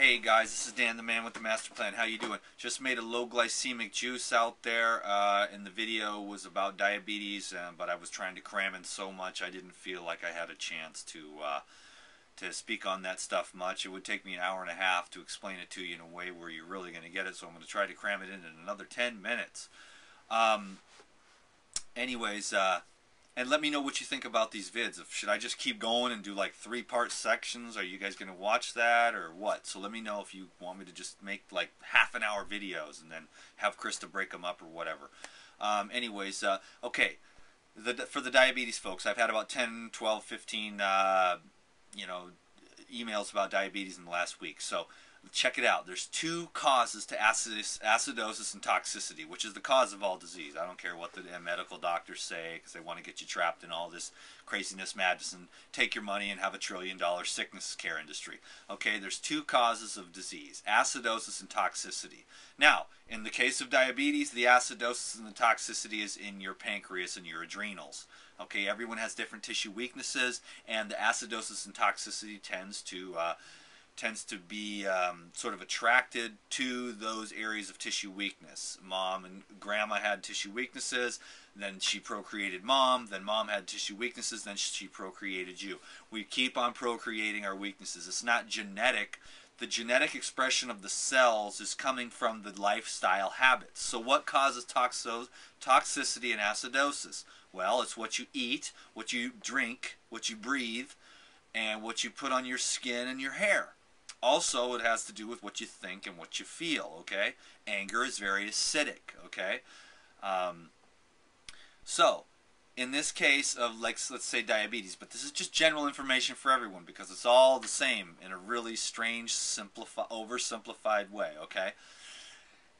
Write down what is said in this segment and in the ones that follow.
Hey guys, this is Dan the Man with the Master Plan. How you doing? Just made a low glycemic juice out there, and the video was about diabetes, but I was trying to cram in so much I didn't feel like I had a chance to speak on that stuff much. It would take me an hour and a half to explain it to you in a way where you're really going to get it, so I'm going to try to cram it in another 10 minutes. Anyways, and let me know what you think about these vids. Should I just keep going and do like 3-part sections? Are you guys going to watch that or what? So let me know if you want me to just make like half-an-hour videos and then have Krista break them up or whatever. Anyways, okay. For the diabetes folks, I've had about 10, 12, 15, emails about diabetes in the last week. So check it out. There's 2 causes to acidosis and toxicity, which is the cause of all disease. I don't care what the medical doctors say, because they want to get you trapped in all this craziness, madness, and take your money and have a $1 trillion sickness care industry. Okay, there's 2 causes of disease: acidosis and toxicity. Now, in the case of diabetes, the acidosis and the toxicity is in your pancreas and your adrenals. Okay, everyone has different tissue weaknesses, and the acidosis and toxicity tends to be sort of attracted to those areas of tissue weakness. Mom and grandma had tissue weaknesses, then she procreated mom, then mom had tissue weaknesses, then she procreated you. We keep on procreating our weaknesses. It's not genetic. The genetic expression of the cells is coming from the lifestyle habits. So what causes toxicity and acidosis? Well, it's what you eat, what you drink, what you breathe, and what you put on your skin and your hair. Also, it has to do with what you think and what you feel, okay? Anger is very acidic, okay? So, in this case of, like, let's say diabetes, but this is just general information for everyone because it's all the same in a really strange, oversimplified way, okay?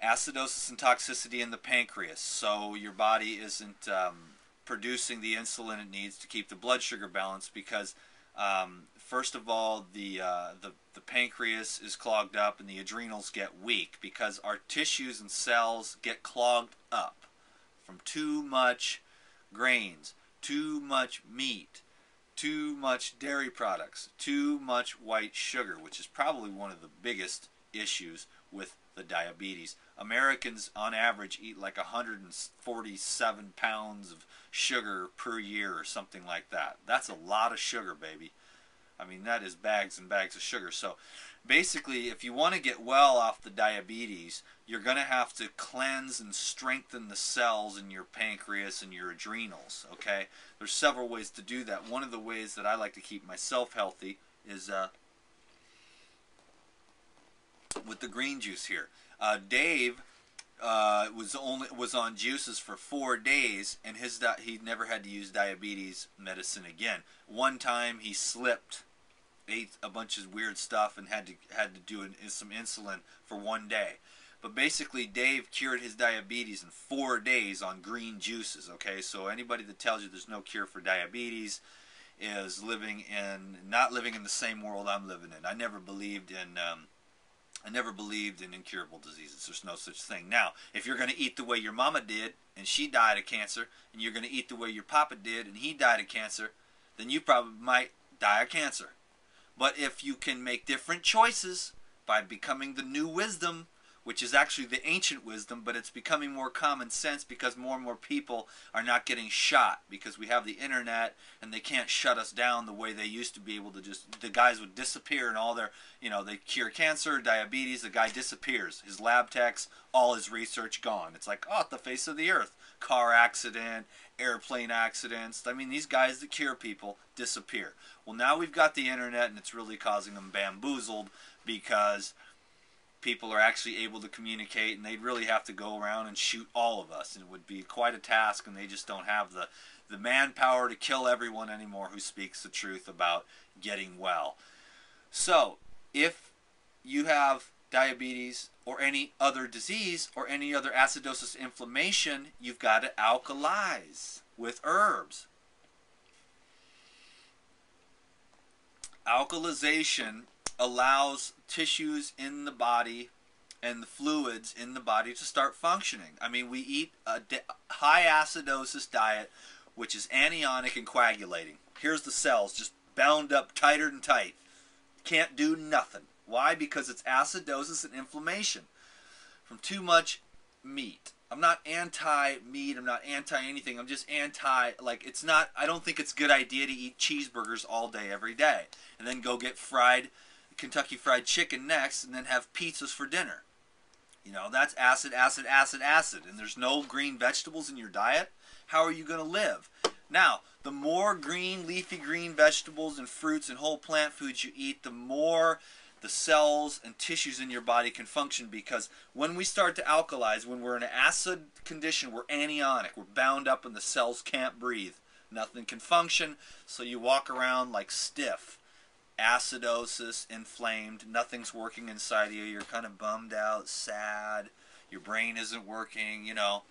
Acidosis and toxicity in the pancreas. So your body isn't producing the insulin it needs to keep the blood sugar balanced because first of all, the pancreas is clogged up and the adrenals get weak because our tissues and cells get clogged up from too much grains, too much meat, too much dairy products, too much white sugar, which is probably one of the biggest issues with the diabetes. Americans on average eat like 147 pounds of sugar per year or something like that. That's a lot of sugar, baby. I mean, that is bags and bags of sugar. So basically, if you want to get well off the diabetes, you're going to have to cleanse and strengthen the cells in your pancreas and your adrenals, okay? There's several ways to do that. One of the ways that I like to keep myself healthy is with the green juice here. Dave was on juices for 4 days, and he never had to use diabetes medicine again. One time he slipped, ate a bunch of weird stuff, and had to do some insulin for 1 day. But basically, Dave cured his diabetes in 4 days on green juices. Okay, so anybody that tells you there's no cure for diabetes is not living in the same world I'm living in. I never believed in incurable diseases. There's no such thing. Now, if you're going to eat the way your mama did, and she died of cancer, and you're going to eat the way your papa did, and he died of cancer, then you probably might die of cancer. But if you can make different choices by becoming the new wisdom, which is actually the ancient wisdom, but it's becoming more common sense because more and more people are not getting shot because we have the internet and they can't shut us down the way they used to be able to. Just the guys would disappear and all their, they cure cancer, diabetes, the guy disappears. His lab techs, all his research gone. It's like, off the face of the earth. Car accident, airplane accidents. I mean, these guys that cure people disappear. Well, now we've got the internet and it's really causing them bamboozled because people are actually able to communicate, and they'd really have to go around and shoot all of us, and it would be quite a task, and they just don't have the manpower to kill everyone anymore who speaks the truth about getting well. So if you have diabetes or any other disease or any other acidosis inflammation, you've got to alkalize with herbs. Alkalization allows tissues in the body and the fluids in the body to start functioning. I mean, we eat a high acidosis diet, which is anionic and coagulating. Here's the cells just bound up tighter than tight. Can't do nothing. Why? Because it's acidosis and inflammation from too much meat. I'm not anti-meat. I'm not anti-anything. I'm just anti, like, it's not, I don't think it's a good idea to eat cheeseburgers all day, every day. And then go get Kentucky Fried Chicken next, and then have pizzas for dinner. You know, that's acid, acid, acid, acid. And there's no green vegetables in your diet. How are you going to live? Now, the more green, leafy green vegetables and fruits and whole plant foods you eat, the more the cells and tissues in your body can function, because when we start to alkalize, when we're in an acid condition, we're anionic. We're bound up and the cells can't breathe. Nothing can function, so you walk around like stiff. Acidosis, inflamed, nothing's working inside of you. You're kind of bummed out, sad. Your brain isn't working, you know.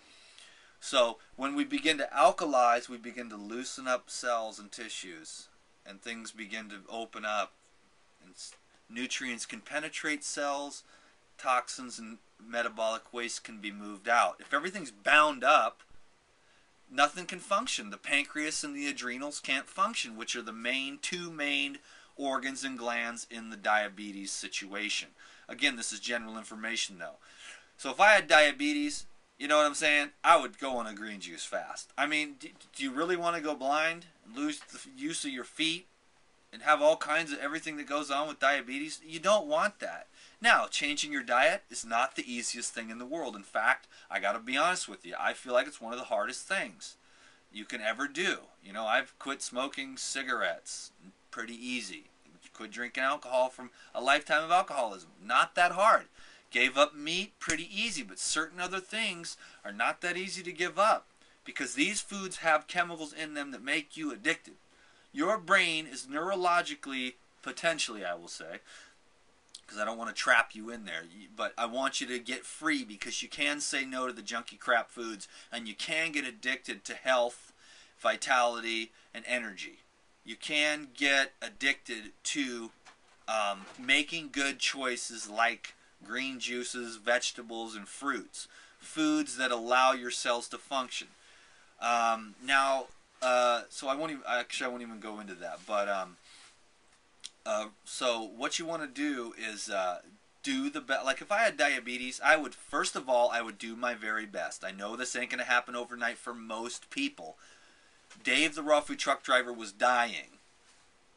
So when we begin to alkalize, we begin to loosen up cells and tissues, and things begin to open up, and nutrients can penetrate cells, toxins and metabolic waste can be moved out. If everything's bound up, nothing can function. The pancreas and the adrenals can't function, which are the two main organs and glands in the diabetes situation. Again, this is general information though. So if I had diabetes, you know what I'm saying, I would go on a green juice fast. I mean, do you really want to go blind and lose the use of your feet and have all kinds of everything that goes on with diabetes? You don't want that. Now, changing your diet is not the easiest thing in the world. In fact, I got to be honest with you, I feel like it's one of the hardest things you can ever do. You know, I've quit smoking cigarettes. Pretty easy. Quit drinking alcohol from a lifetime of alcoholism. Not that hard. Gave up meat. Pretty easy. But certain other things are not that easy to give up, because these foods have chemicals in them that make you addicted. Your brain is neurologically, potentially I will say, because I don't want to trap you in there, but I want you to get free, because you can say no to the junky crap foods, and you can get addicted to health, vitality, and energy. You can get addicted to making good choices like green juices, vegetables, and fruits. Foods that allow your cells to function. So I won't even go into that. But so what you want to do is do the best. Like if I had diabetes, I would, first of all, I would do my very best. I know this ain't going to happen overnight for most people. Dave, the raw food truck driver, was dying,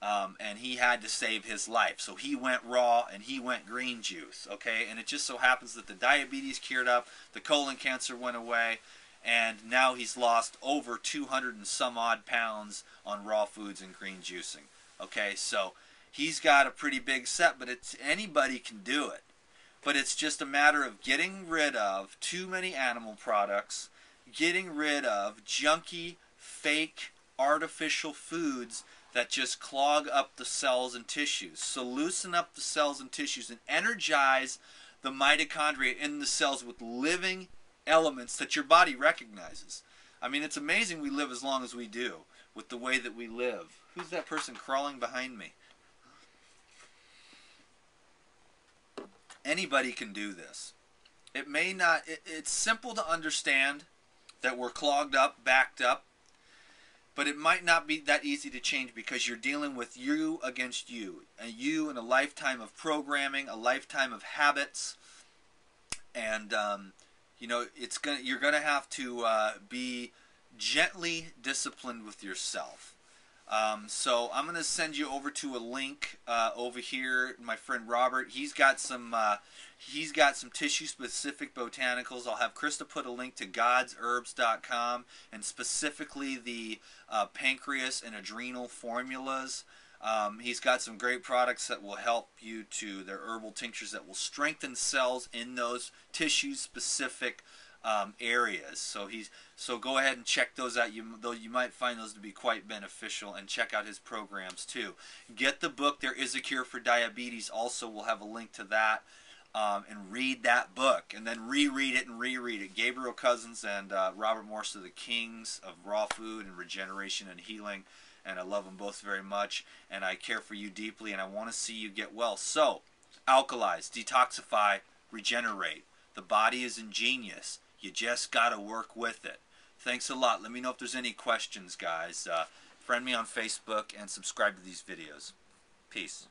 and he had to save his life. So he went raw and he went green juice, okay? And it just so happens that the diabetes cured up, the colon cancer went away, and now he's lost over 200 and some odd pounds on raw foods and green juicing, okay? So he's got a pretty big set, but anybody can do it. But it's just a matter of getting rid of too many animal products, getting rid of junky, fake, artificial foods that just clog up the cells and tissues. So loosen up the cells and tissues and energize the mitochondria in the cells with living elements that your body recognizes. I mean, it's amazing we live as long as we do with the way that we live. Who's that person crawling behind me? Anybody can do this. It may not, it's simple to understand that we're clogged up, backed up, but it might not be that easy to change, because you're dealing with you against you, and you in a lifetime of programming, a lifetime of habits, and you know, you're gonna have to be gently disciplined with yourself. So I'm gonna send you over to a link over here. My friend Robert, he's got some tissue-specific botanicals. I'll have Krista put a link to godsherbs.com, and specifically the pancreas and adrenal formulas. He's got some great products that will help you to, they're herbal tinctures that will strengthen cells in those tissue-specific areas. So go ahead and check those out. Though you might find those to be quite beneficial, and check out his programs too. Get the book, There Is a Cure for Diabetes. Also, we'll have a link to that. And read that book, and then reread it and reread it. Gabriel Cousins and Robert Morse are the kings of raw food and regeneration and healing, and I love them both very much, and I care for you deeply, and I want to see you get well. So, alkalize, detoxify, regenerate. The body is ingenious. You just got to work with it. Thanks a lot. Let me know if there's any questions, guys. Friend me on Facebook and subscribe to these videos. Peace.